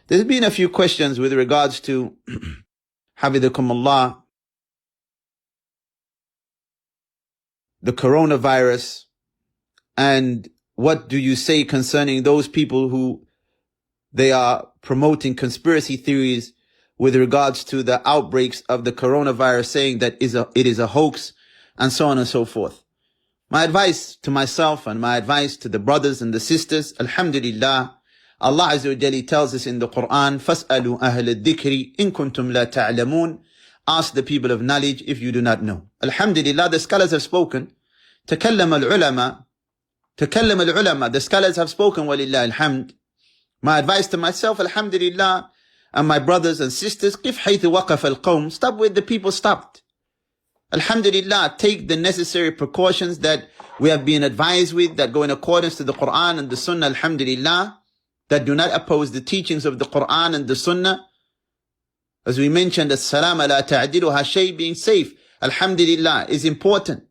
There's been a few questions with regards to hafidhahullah, the coronavirus, and what do you say concerning those people who they are promoting conspiracy theories with regards to the outbreaks of the coronavirus, saying that it is a hoax, and so on and so forth. My advice to myself and my advice to the brothers and the sisters, alhamdulillah, Allah Azza wa Jalla tells us in the Quran, فَاسْأَلُوا أَهْلَ الذِّكْرِ إِن كُنْتُمْ لَا تَعْلَمُونَ. Ask the people of knowledge if you do not know. Alhamdulillah, the scholars have spoken. تَكَلَّمَ الْعُلَمَا. The scholars have spoken, وَلِلَّهِ الْحَمْدِ. My advice to myself, alhamdulillah, and my brothers and sisters, قِفْ حَيْثُ وَقَفَ الْقَوْمِ. Stop where the people stopped. Alhamdulillah, take the necessary precautions that we have been advised with, that go in accordance to the Quran and the Sunnah, alhamdulillah, that do not oppose the teachings of the Quran and the Sunnah. As we mentioned, as-salam la ta'diluha shay, being safe, alhamdulillah, is important.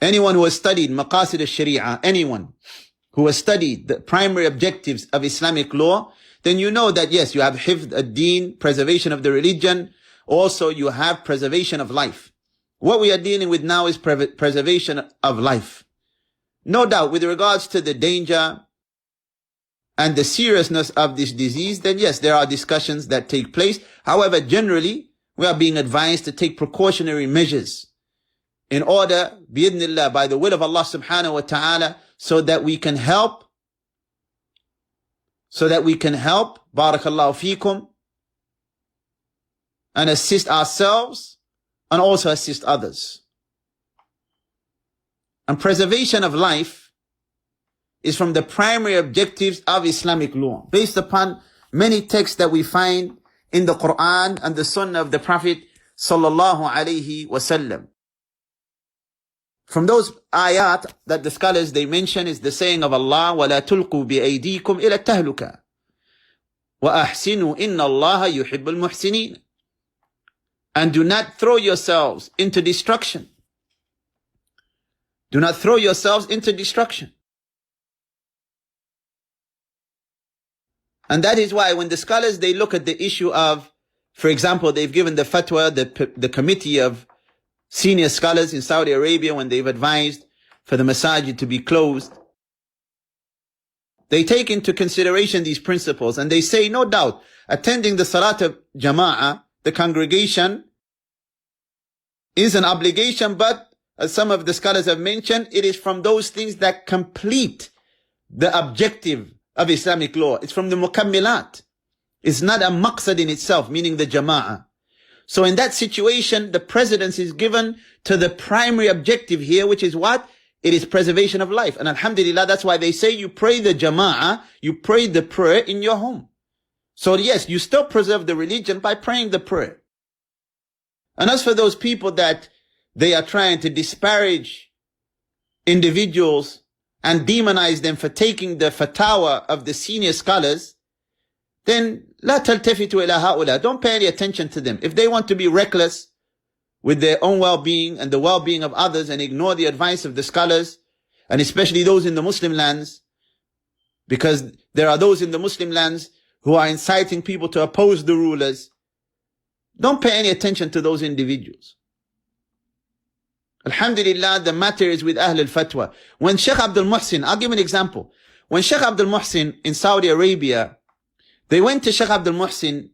Anyone who has studied maqasid al-sharia, anyone who has studied the primary objectives of Islamic law, then you know that yes, you have hifd ad-deen, preservation of the religion. Also, you have preservation of life. What we are dealing with now is preservation of life. No doubt, with regards to the danger and the seriousness of this disease, then yes, there are discussions that take place. However, generally, we are being advised to take precautionary measures in order, bi'idhnillah, by the will of Allah subhanahu wa ta'ala, so that we can help, barakallahu feekum, and assist ourselves and also assist others. And preservation of life is from the primary objectives of Islamic law, based upon many texts that we find in the Quran and the Sunnah of the Prophet sallallahu alaihi wasallam. From those ayat that the scholars they mention is the saying of Allah, وَلَا تُلْقُوا بِأَيْدِيكُمْ إِلَى التَّهْلُكَةِ وَأَحْسِنُوا إِنَّ اللَّهَ يُحِبُّ الْمُحْسِنِينَ. And do not throw yourselves into destruction. Do not throw yourselves into destruction. And that is why when the scholars, they look at the issue of, for example, they've given the fatwa, the committee of senior scholars in Saudi Arabia, when they've advised for the masajid to be closed, they take into consideration these principles and they say, no doubt, attending the salat of jama'ah, the congregation, is an obligation, but as some of the scholars have mentioned, it is from those things that complete the objective of Islamic law. It's from the mukammilat. It's not a maqsad in itself, meaning the jama'ah. So in that situation, the precedence is given to the primary objective here, which is what? It is preservation of life. And alhamdulillah, that's why they say you pray the jama'ah, you pray the prayer in your home. So yes, you still preserve the religion by praying the prayer. And as for those people that they are trying to disparage individuals and demonize them for taking the fatwa of the senior scholars, then لا تلتفتوا إلى هؤلاء. Don't pay any attention to them. If they want to be reckless with their own well-being and the well-being of others and ignore the advice of the scholars, and especially those in the Muslim lands, because there are those in the Muslim lands who are inciting people to oppose the rulers, don't pay any attention to those individuals. Alhamdulillah, the matter is with Ahl al-Fatwa. When Sheikh Abdul Muhsin, I'll give an example. When Sheikh Abdul Muhsin in Saudi Arabia, they went to Sheikh Abdul Muhsin,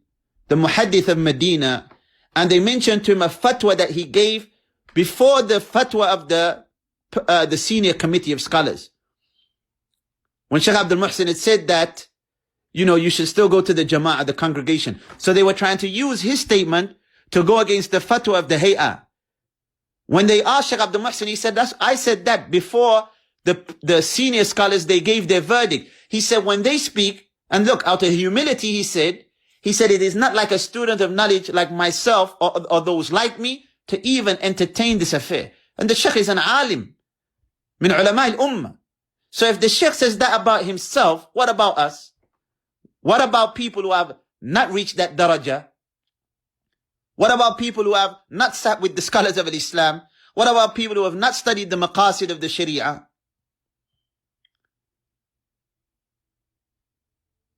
the Muhaddith of Medina, and they mentioned to him a fatwa that he gave before the fatwa of the senior committee of scholars. When Sheikh Abdul Muhsin had said that, you should still go to the jama'ah, the congregation. So they were trying to use his statement to go against the fatwa of the hay'ah. When they asked Sheikh Abdul Muhsin, he said, I said that before the senior scholars, they gave their verdict. He said, when they speak, and look, out of humility, he said, it is not like a student of knowledge like myself or those like me to even entertain this affair. And the Sheikh is an alim, min ulama al-ummah. So if the Sheikh says that about himself, what about us? What about people who have not reached that daraja? What about people who have not sat with the scholars of Islam? What about people who have not studied the maqasid of the Sharia?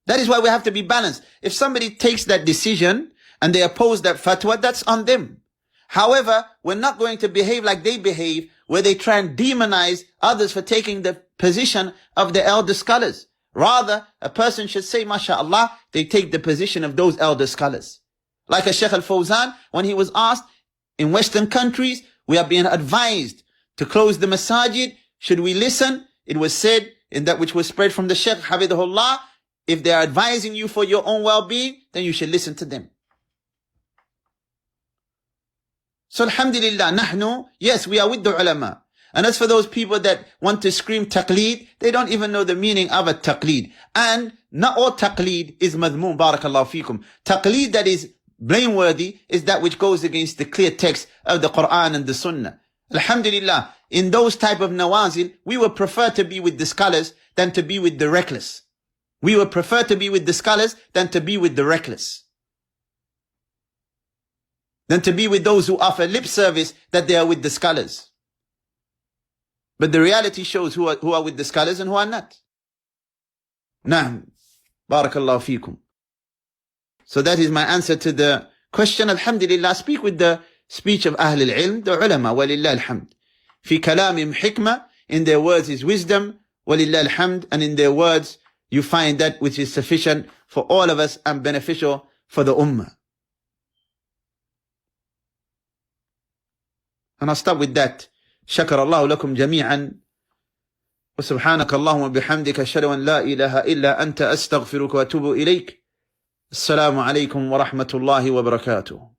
That is why we have to be balanced. If somebody takes that decision and they oppose that fatwa, that's on them. However, we're not going to behave like they behave, where they try and demonize others for taking the position of the elder scholars. Rather, a person should say, MashaAllah, they take the position of those elder scholars. Like a Shaykh al-Fawzan, when he was asked, in Western countries, we are being advised to close the masajid. Should we listen? It was said in that which was spread from the Shaykh, hafidhahullah, if they are advising you for your own well-being, then you should listen to them. So alhamdulillah, nahnu, yes, we are with the ulama. And as for those people that want to scream taqleed, they don't even know the meaning of a taqleed. And not all taqleed is madhmoon, barakallahu feekum. Taqleed that is blameworthy is that which goes against the clear text of the Quran and the Sunnah. Alhamdulillah, in those type of nawazil, we would prefer to be with the scholars than to be with the reckless. We would prefer to be with the scholars than to be with the reckless. Than to be with those who offer lip service that they are with the scholars. But the reality shows who are with the scholars and who are not. Naam. Barakallahu feekum. So that is my answer to the question. Alhamdulillah, speak with the speech of Ahl al-Ilm, the ulama, walillah alhamd. Fi kalamim hikmah, in their words is wisdom, walillah alhamd, and in their words you find that which is sufficient for all of us and beneficial for the ummah. And I'll stop with that. شكر الله لكم جميعا وسبحانك اللهم وبحمدك أشهد أن لا إله إلا أنت أستغفرك وأتوب إليك. السلام عليكم ورحمة الله وبركاته.